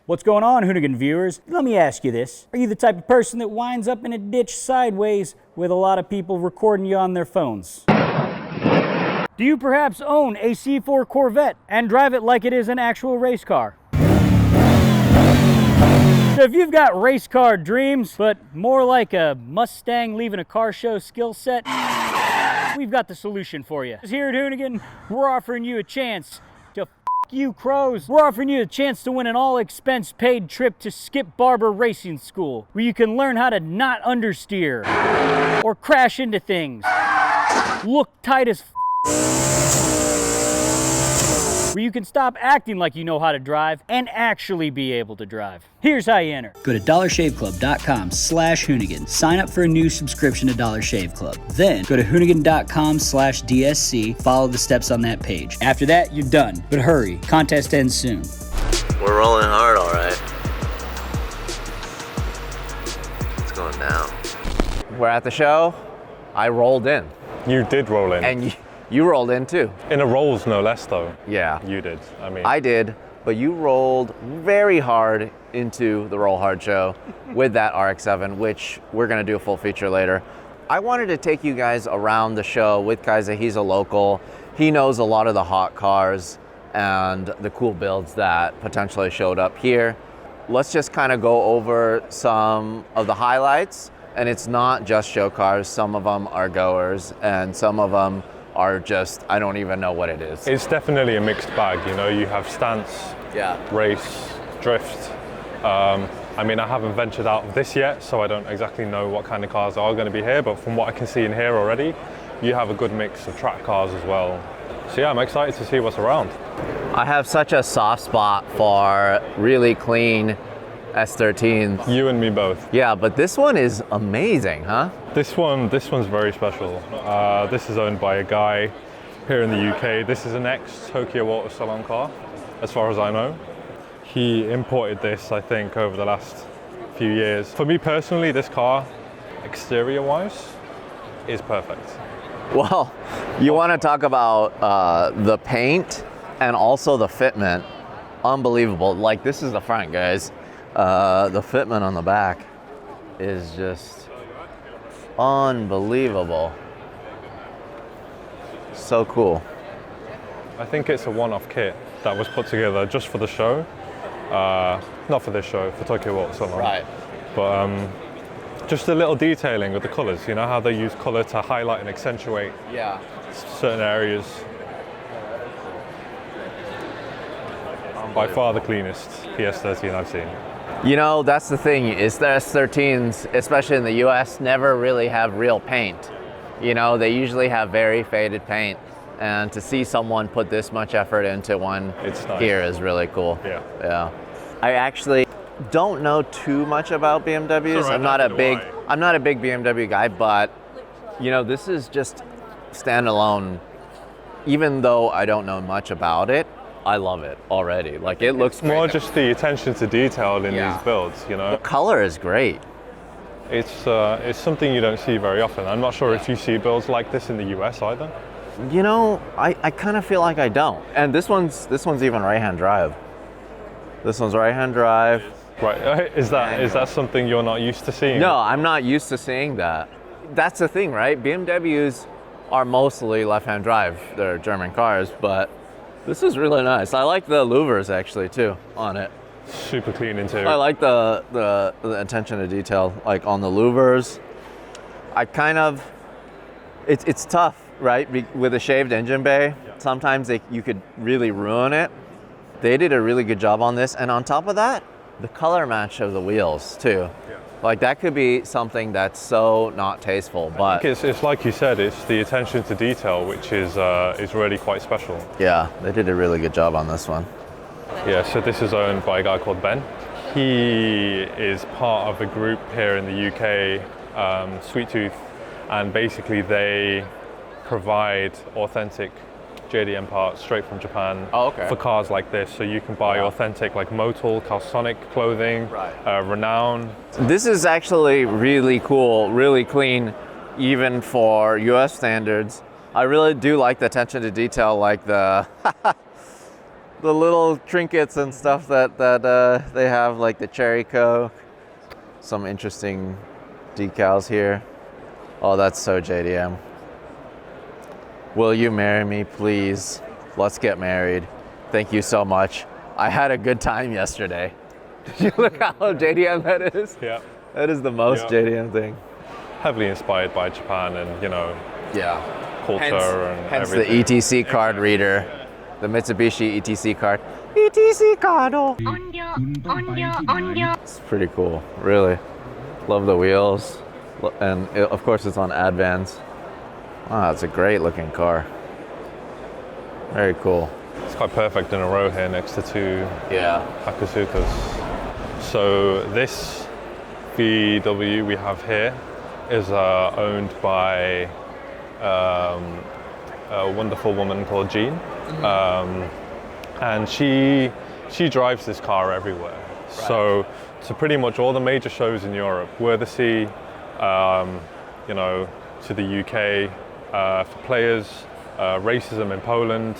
What's going on, Hoonigan viewers? Let me ask you this. Are you the type of person that winds up in a ditch sideways with a lot of people recording you on their phones? Do you perhaps own a C4 Corvette and drive it like it is an actual race car? So if you've got race car dreams, but more like a Mustang leaving a car show skill set, we've got the solution for you. Here at Hoonigan, we're offering you a chance to f you crows. We're offering you a chance to win an all-expense paid trip to Skip Barber Racing School, where you can learn how to not understeer or crash into things, look tight as f, where you can stop acting like you know how to drive and actually be able to drive. Here's how you enter. Go to dollarshaveclub.com/Hoonigan. Sign up for a new subscription to Dollar Shave Club. Then go to Hoonigan.com/DSC. Follow the steps on that page. After that, you're done. But hurry, contest ends soon. We're rolling hard, all right. It's going down. We're at the show. I rolled in. You did roll in. And you rolled in too. In a Rolls, no less, though. Yeah. You did. I did, but you rolled very hard into the Roll Hard show with that RX-7, which we're going to do a full feature later. I wanted to take you guys around the show with Kaisa. He's a local. He knows a lot of the hot cars and the cool builds that potentially showed up here. Let's just kind of go over some of the highlights. And it's not just show cars. Some of them are goers, and some of them are just, I don't even know what it is. It's definitely a mixed bag, you know. You have stance, race, drift. I haven't ventured out of this yet, so I don't exactly know what kind of cars are going to be here, but from what I can see in here already, you have a good mix of track cars as well. So yeah, I'm excited to see what's around. I have such a soft spot for really clean S13s. You and me both. Yeah, but this one is amazing, huh? This one's very special. This is owned by a guy here in the UK. This is an ex-Tokyo Auto Salon car, as far as I know. He imported this, I think, over the last few years. For me personally, this car, exterior-wise, is perfect. Well, you want to talk about the paint and also the fitment. Unbelievable. Like, this is the front, guys. The fitment on the back is just unbelievable. So cool. I think it's a one-off kit that was put together just for the show. Not for this show, for Tokyo Auto Salon. Right. But just a little detailing with the colors. You know how they use color to highlight and accentuate certain areas. By far the cleanest PS13 I've seen. You know, that's the thing, is the S13s, especially in the US, never really have real paint. You know, they usually have very faded paint. And to see someone put this much effort into one here is really cool. Yeah. I actually don't know too much about BMWs. Right, I'm not a big BMW guy, but you know, this is just standalone. Even though I don't know much about it, I love it already. Like, it looks great. More just the attention to detail in these builds, you know. The color is great. It's something you don't see very often. I'm not sure if you see builds like this in the US either. You know, I kind of feel like I don't. And this one's even right-hand drive. This one's right-hand drive. Right. Is that something you're not used to seeing? No, I'm not used to seeing that. That's the thing, right? BMWs are mostly left-hand drive. They're German cars, but this is really nice. I like the louvers actually too on it. Super clean interior. I like the attention to detail, like on the louvers. It's tough, right? With a shaved engine bay, sometimes you could really ruin it. They did a really good job on this, and on top of that, the color match of the wheels too. Like, that could be something that's so not tasteful, but it's like you said, it's the attention to detail which is really quite special. Yeah, they did a really good job on this one. Yeah, so this is owned by a guy called Ben. He is part of a group here in the UK, Sweet Tooth, and basically they provide authentic JDM parts straight from Japan for cars like this. So you can buy authentic, like Motul, Calsonic clothing, Renown. This is actually really cool, really clean, even for US standards. I really do like the attention to detail, like the the little trinkets and stuff that they have, like the cherry Coke. Some interesting decals here. Oh, that's so JDM. Will you marry me, please? Let's get married. Thank you so much. I had a good time yesterday. Did you look how JDM that is? Yeah. That is the most JDM thing. Heavily inspired by Japan and, you know, Yeah. culture and Hence everything. the ETC card reader. The Mitsubishi ETC card. ETC card. It's pretty cool, really. Love the wheels. And of course it's on Advance. Wow, it's a great looking car. Very cool. It's quite perfect in a row here next to two Yeah. Hakusukas. So this VW we have here is owned by a wonderful woman called Jean, and she drives this car everywhere. So to pretty much all the major shows in Europe, Worthesy, you know, to the UK, for players, racism in Poland.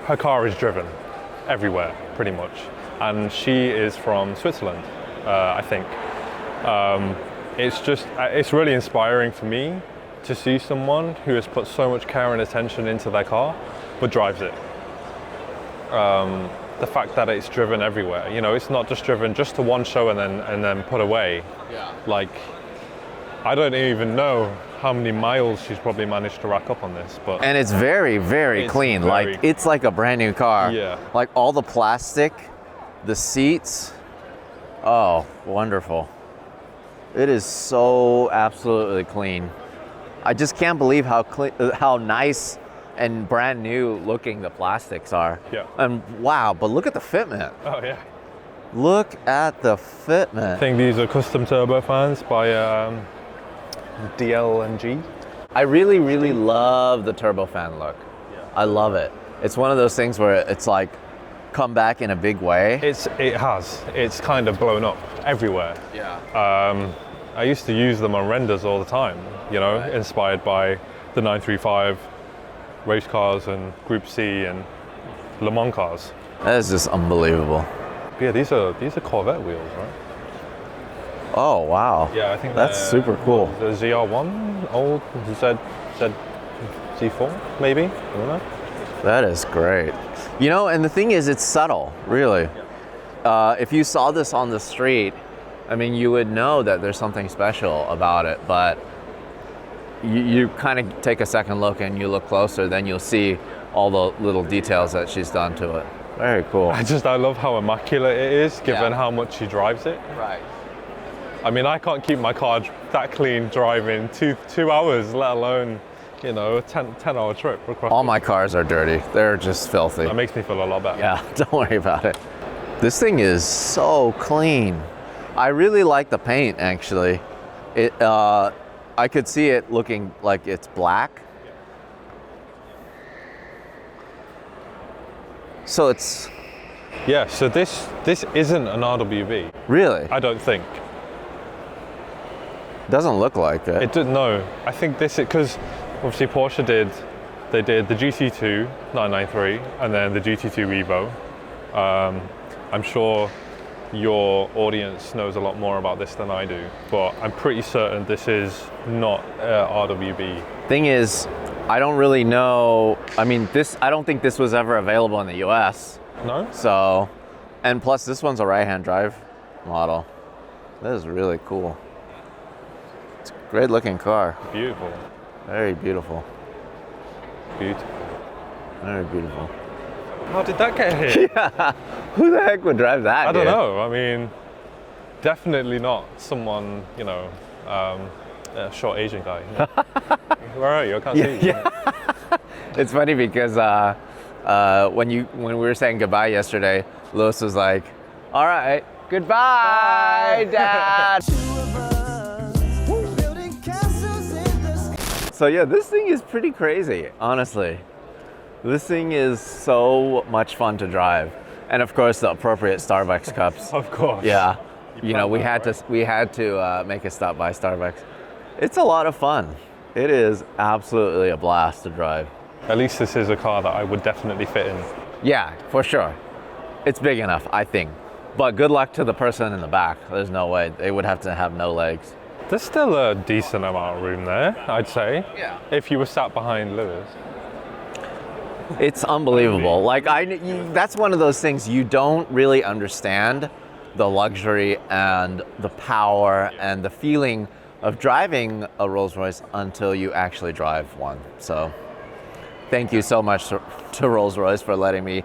Her car is driven everywhere, pretty much, and she is from Switzerland, I think. It's really inspiring for me to see someone who has put so much care and attention into their car, but drives it. The fact that it's driven everywhere, you know, it's not just driven just to one show and then put away. Yeah. Like, I don't even know how many miles she's probably managed to rack up on this, but And it's very, very It's clean. very- Like, it's like a brand new car. Yeah. Like all the plastic, the seats. Oh, wonderful. It is so absolutely clean. I just can't believe how clean, how nice and brand new looking the plastics are. Yeah. And wow, but look at the fitment. oh yeah. Look at the I fitment. think these are custom turbofans by DL&G. I really, really love the turbofan look. I love it. It's one of those things where it's like come back in a big way. It's kind of blown up everywhere. Yeah. I used to use them on renders all the time, you know, inspired by the 935 race cars and Group C and Le Mans cars. That is just unbelievable. But yeah, these are Corvette wheels, right? Oh, wow. Yeah, I think That's they're- super cool. The ZR1, old Z4, maybe? I don't know. That is great. You know, and the thing is, it's subtle, really. If you saw this on the street, I mean, you would know that there's something special about it, but you kind of take a second look and you look closer, then you'll see all the little details that she's done to it. Very cool. I love how immaculate it is, given Yeah. how much she drives it. Right. I mean, I can't keep my car that clean driving 2 hours, let alone, you know, a 10-hour trip across. All my cars are dirty. They're just filthy. That makes me feel a lot better. Yeah, don't worry about it. This thing is so clean. I really like the paint, actually. I could see it looking like it's black. So it's Yeah, so this isn't an RWB, really, I don't think. doesn't look like it. It didn't know. I think this, because obviously Porsche did the GT2 993 and then the GT2 Evo. I'm sure your audience knows a lot more about this than I do, but I'm pretty certain this is not RWB. Thing is, I don't really know. I mean, I don't think this was ever available in the US. No? So, and plus this one's a right-hand drive model. That is really cool. It's a great looking car. Beautiful. Very beautiful. Beautiful. Very beautiful. How did that get here? Who the heck would drive that? I don't dude? know. I mean, definitely not someone, you know, a short Asian guy. Where are you? I can't see you. It's funny because when we were saying goodbye yesterday, Lewis was like, "All right, goodbye, Dad." So yeah, this thing is pretty crazy, honestly. This thing is so much fun to drive, and of course the appropriate Starbucks cups. Of course. Yeah, you know, we planned had that, to make a stop by Starbucks. It's a lot of fun. It is absolutely a blast to drive. At least this is a car that I would definitely fit in. Yeah, for sure. It's big enough, I think. But good luck to the person in the back. There's no way. They would have to have no legs. There's still a decent amount of room there, I'd say. Yeah. If you were sat behind Lewis. It's unbelievable. Like that's one of those things you don't really understand, the luxury and the power and the feeling of driving a Rolls-Royce until you actually drive one. So thank you so much to Rolls-Royce for letting me.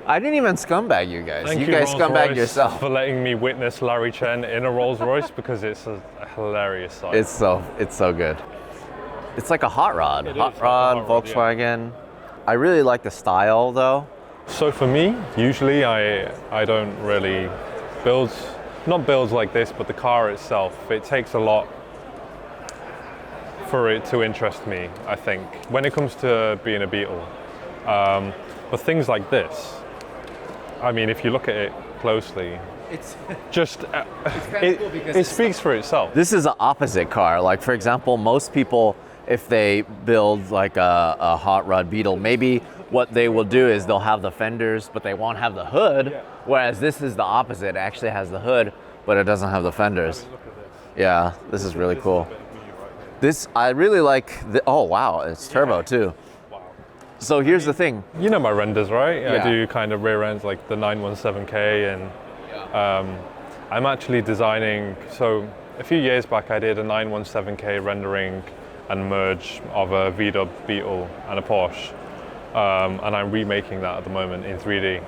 I didn't even scumbag you guys. Thank you guys scumbag yourself. For letting me witness Larry Chen in a Rolls-Royce because it's a hilarious sight. It's so good. It's like a hot rod. Hot rod, Volkswagen. Yeah. I really like the style though. So for me, usually I don't really not builds like this, but the car itself, it takes a lot for it to interest me, I think, when it comes to being a Beetle. But things like this, I mean, if you look at it closely, it's just it speaks for itself. This is an opposite car. Like for example, most people, if they build like a hot rod Beetle, maybe what they will do is they'll have the fenders, but they won't have the hood. Whereas this is the opposite. It actually has the hood, but it doesn't have the fenders. Yeah, this is really cool. This, I really like, oh wow, it's turbo too. So here's the thing. You know my renders, right? Yeah. I do kind of rear ends like the 917K, and I'm actually designing, so a few years back I did a 917K rendering and merge of a VW Beetle and a Porsche. And I'm remaking that at the moment in 3D.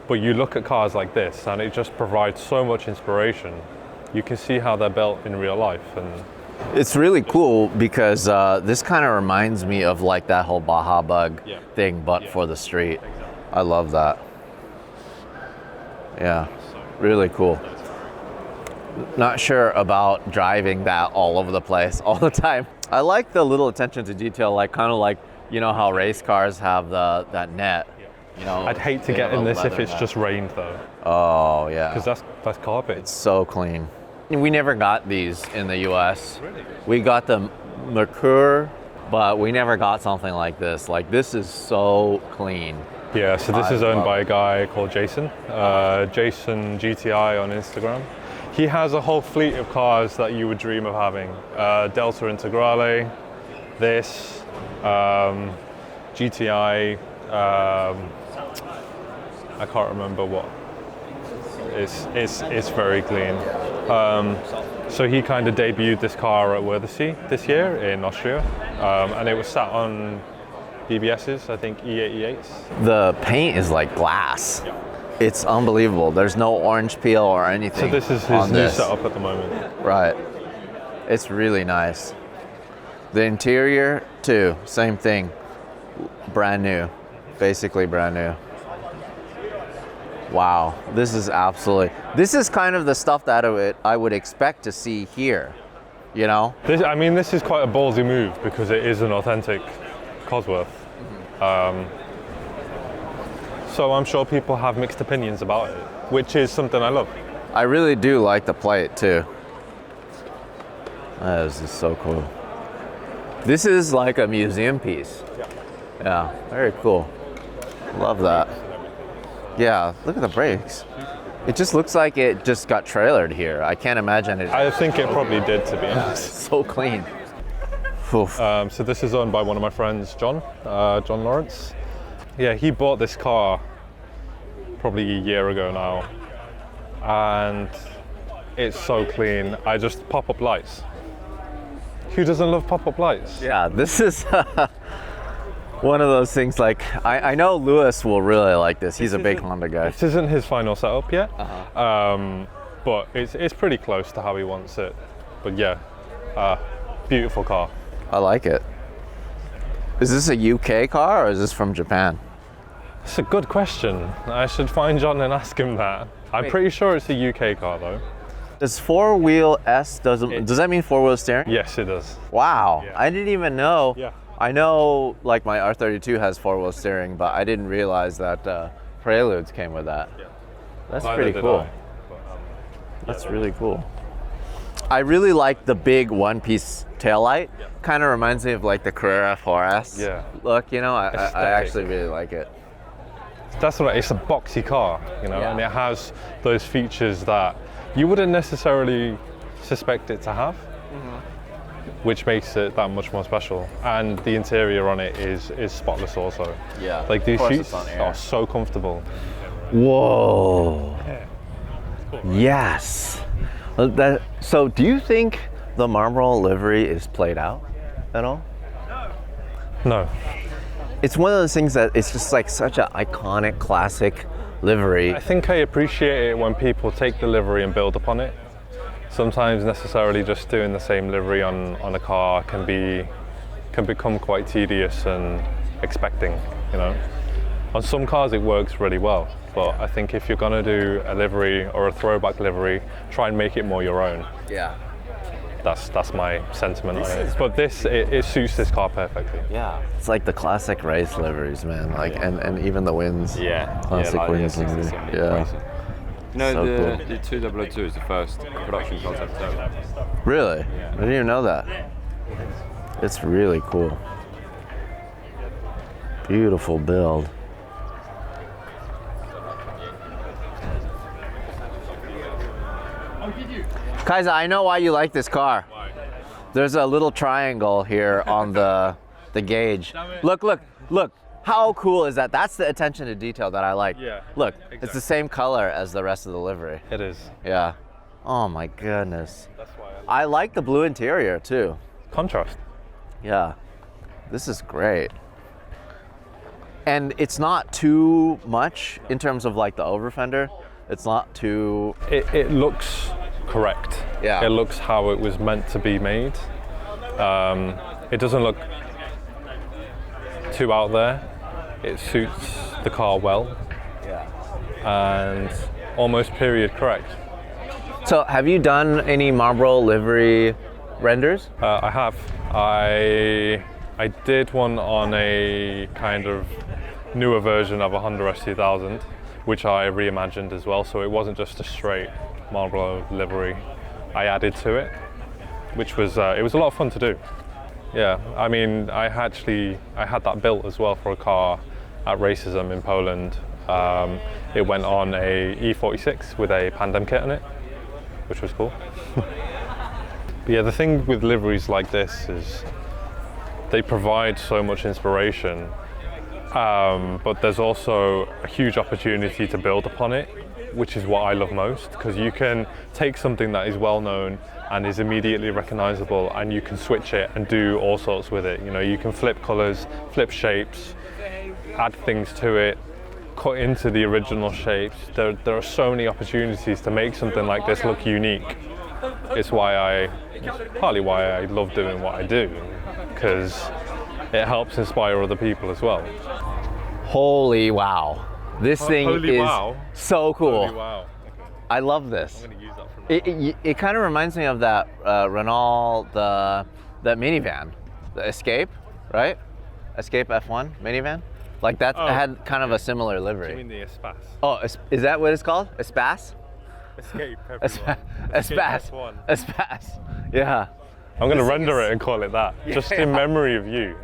But you look at cars like this and it just provides so much inspiration. You can see how they're built in real life. And it's really cool because this kind of reminds me of like that whole Baja Bug thing, but for the street. Exactly. I love that. Yeah, really cool. Not sure about driving that all over the place all the time. I like the little attention to detail, like kind of like, you know how race cars have that net. You know, I'd hate to get in this if it's just rained though. Oh yeah. Because that's carpet. It's so clean. We never got these in the US. Really? We got the Mercure, but we never got something like this. Like this is so clean. Yeah, so this is owned by a guy called Jason. Jason GTI on Instagram. He has a whole fleet of cars that you would dream of having. Delta Integrale, this, GTI, I can't remember what. It's very clean. So he kind of debuted this car at Wörthersee this year in Austria, and it was sat on BBS's, I think E88s. The paint is like glass. It's unbelievable. There's no orange peel or anything. So this is his new setup at the moment. Right. It's really nice. The interior too, same thing. Brand new, basically brand new. Wow, this is kind of the stuff that I would expect to see here, you know? This is quite a ballsy move because it is an authentic Cosworth. So I'm sure people have mixed opinions about it, which is something I love. I really do like the plate too. This is so cool. This is like a museum piece. Yeah, very cool. Love that. Yeah, look at the brakes. It just looks like it just got trailered here. I can't imagine it. I think it probably did, to be honest. So clean. So this is owned by one of my friends, John Lawrence. Yeah, he bought this car probably a year ago now, and it's so clean. I just pop-up lights. Who doesn't love pop-up lights? Yeah, this is one of those things. Like I know Lewis will really like this. He's a big Honda guy. This isn't his final setup yet, but it's pretty close to how he wants it. But yeah, beautiful car. I like it. Is this a UK car or is this from Japan? It's a good question. I should find John and ask him that. I'm pretty sure it's a UK car though. Does four-wheel S, does that mean four-wheel steering? Yes, it does. Wow, Yeah. I didn't even know. Yeah. I know like my R32 has four-wheel steering, but I didn't realize that Preludes came with that. Yeah. That's Neither pretty did cool. I, but, That's really cool. I really like the big one-piece taillight. Yeah. Kind of reminds me of like the Carrera 4S. Yeah. Look, you know, I actually really like it. That's what it's a boxy car, you know, and it has those features that you wouldn't necessarily suspect it to have, which makes it that much more special. And the interior on it is spotless also. Yeah. Like these seats are so comfortable. Whoa. Yes. So do you think the Marlboro livery is played out at all? No. It's one of those things that it's just like such an iconic, classic livery. I think I appreciate it when people take the livery and build upon it. Sometimes necessarily just doing the same livery on a car can become quite tedious and expecting, you know. On some cars it works really well, but I think if you're gonna do a livery or a throwback livery, try and make it more your own. Yeah. That's my sentiment on it. But it suits this car perfectly. Yeah. It's like the classic race liveries, man. Like and even the wins. Yeah. Classic wins. Yeah. You know, So cool. the 2002 is the first production concept ever. Really? I didn't even know that. It's really cool. Beautiful build. Kaiser, I know why you like this car. Why? There's a little triangle here on the gauge. Look. How cool is that? That's the attention to detail that I like. Yeah. Look, exactly. It's the same color as the rest of the livery. It is. Yeah. Oh my goodness. That's why I like the blue interior too. contrast. Yeah. This is great. And it's not too much in terms of like the over fender. It's not too... It looks correct. Yeah. It looks how it was meant to be made. It doesn't look too out there. It suits the car well. Yeah. And almost period correct. So have you done any Marlboro livery renders? I have. I did one on a kind of newer version of a Honda S2000, which I reimagined as well. So it wasn't just a straight Marlboro livery. I added to it, which was it was a lot of fun to do. Yeah, I mean, I had that built as well for a car at Racism in Poland. It went on a E46 with a Pandem kit on it, which was cool. But yeah, the thing with liveries like this is they provide so much inspiration, but there's also a huge opportunity to build upon it, which is what I love most, because you can take something that is well known and is immediately recognizable, and you can switch it and do all sorts with it. You know, you can flip colors, flip shapes, add things to it, cut into the original shapes. There are so many opportunities to make something like this look unique. It's partly why I love doing what I do, because it helps inspire other people as well. Holy wow. This thing Holy is wow. so cool. Holy wow. Okay. I love this. I'm gonna use that from It kind of reminds me of that Renault, that minivan, the Escape, right? Escape F1 minivan. Like that had kind of a similar livery. You mean the Espace? Oh, is that what it's called? Espace? Escape everyone. Espace. F1. Espace. Yeah. I'm gonna render it and call it that, just in memory of you.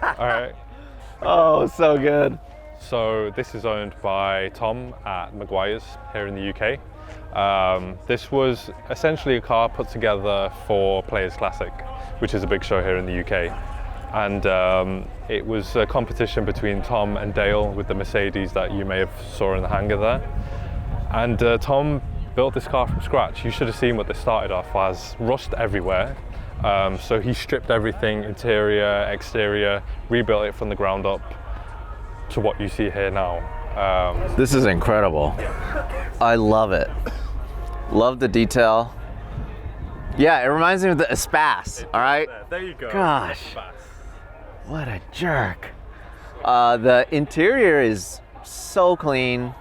All right. Oh, so good. So this is owned by Tom at Maguire's here in the UK. This was essentially a car put together for Players Classic, which is a big show here in the UK. And it was a competition between Tom and Dale with the Mercedes that you may have saw in the hangar there. And Tom built this car from scratch. You should have seen what this started off as: rust everywhere. So he stripped everything, interior, exterior, rebuilt it from the ground up to what you see here now. This is incredible. I love it. Love the detail. Yeah, it reminds me of the Espace, all right? There you go. Gosh, what a jerk. The interior is so clean.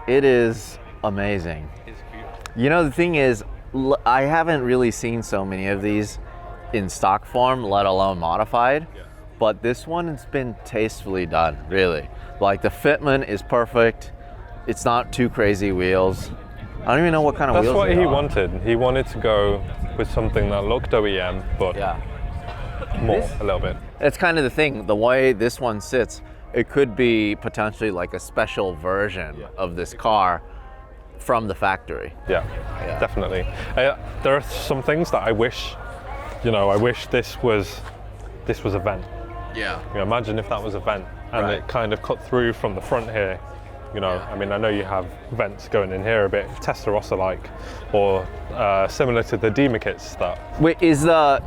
It is amazing. It's beautiful. You know, the thing is, I haven't really seen so many of these in stock form, let alone modified. Yeah. But this one has been tastefully done, really. Like the fitment is perfect. It's not too crazy wheels. I don't even know what kind of That's wheels what they he are. wanted. He wanted to go with something that looked OEM, but Yeah. more, a little bit. It's kind of the thing, the way this one sits, it could be potentially like a special version of this car from the factory. Yeah, Yeah. definitely. There are some things that I wish, I wish this was a vent. Yeah. Imagine if that was a vent and Right. it kind of cut through from the front here. I mean, I know you have vents going in here a bit Testarossa-like, or similar to the Dima kits that. Wait, is the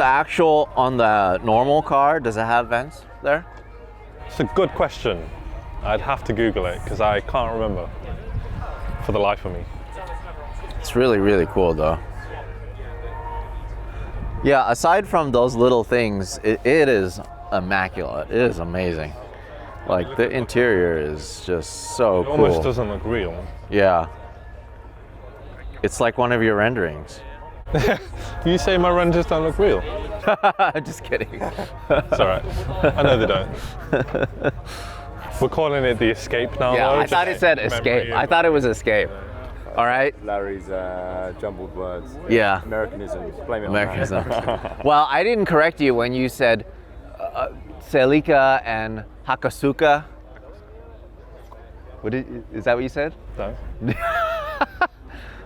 actual on the normal car, does it have vents there? It's a good question. I'd have to Google it because I can't remember for the life of me. It's really, really cool though. Yeah, aside from those little things, it is immaculate. It is amazing. Like the interior is just so It cool. almost doesn't look real. Yeah. It's like one of your renderings. You say my renders don't look real? Just kidding. It's all right. I know they don't. We're calling it the Escape now. Yeah, though, I thought just it said memory escape. of- I thought it was escape. All right? Larry's jumbled words. Yeah. Americanism. Blame it on Americanism. Well, I didn't correct you when you said Celica and Hakasuka. Is that what you said? No.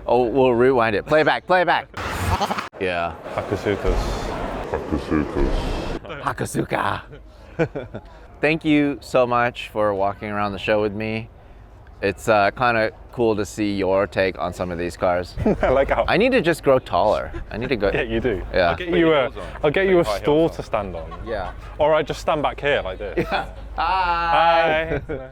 Oh, we'll rewind it. Play back. Yeah. Hakasukas. Hakasuka. Thank you so much for walking around the show with me. It's kind of cool to see your take on some of these cars. I like how. I need to just grow taller. I need to go. Yeah, you do. Yeah. I'll get you a stool to stand on. Yeah. Or I just stand back here like this. Hi. Hi.